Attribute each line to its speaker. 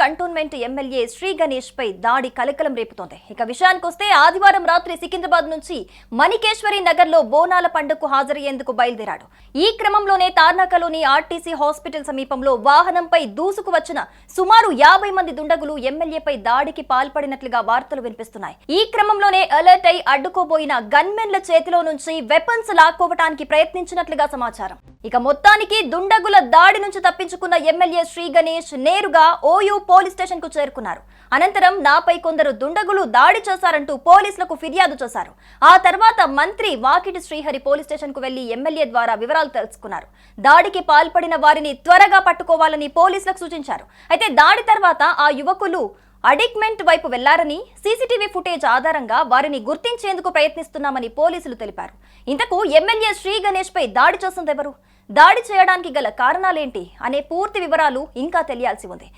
Speaker 1: Cantonment MLA Shri Ganesh పై దాడి కలకలం రేపుతోంది. ఇక విషయానికొస్తే ఆదివారం రాత్రి సికింద్రాబాద్ నుంచి మణికేశ్వరి నగర్ లో బోనాల పండుగకు హాజరయ్యేందుకు బయలుదేరాడు. ఈ క్రమంలోనే తార్నాకలోని ఆర్టీసీ హాస్పిటల్ సమీపంలో వాహనంపై దూసుకు వచ్చిన సుమారు 50 మంది దుండగులు ఎమ్మెల్యేపై దాడికి పాల్పడినట్లుగా వార్తలు వినిపిస్తున్నాయి. ఈ క్రమంలోనే అలర్ట్ అయి అడ్డుకోబోయిన గన్మెన్ల చేతిలో నుంచి వెపన్స్ లాక్కోవటానికి ప్రయత్నించినట్లుగా సమాచారం. ఇక మొత్తానికి దుండగుల దాడి నుంచి తప్పించుకున్న ఎమ్మెల్యే శ్రీ గణేష్ నేరుగా ఓయూ పోలీస్ స్టేషన్ కు చేరుకున్నారు. అనంతరం నాపై కొందరు దుండగులు దాడి చేశారంటూ పోలీసులకు ఫిర్యాదు చేశారు. ఆ తర్వాత మంత్రి వాకిటి శ్రీహరి పోలీస్ స్టేషన్ కు వెళ్లి ఎమ్మెల్యే ద్వారా వివరాలు తెలుసుకున్నారు. దాడికి పాల్పడిన వారిని త్వరగా పట్టుకోవాలని పోలీసులకు సూచించారు. అయితే దాడి తర్వాత ఆ యువకులు అడిక్మెంట్ వైపు వెళ్లారని, సీసీటీవీ ఫుటేజ్ ఆధారంగా వారిని గుర్తించేందుకు ప్రయత్నిస్తున్నామని పోలీసులు తెలిపారు. ఇంతకు ఎమ్మెల్యే శ్రీ గణేష్ పై దాడి చేసిందెవరు, దాడి చేయడానికి గల కారణాలేంటి అనే పూర్తి వివరాలు ఇంకా తెలియాల్సి ఉంది.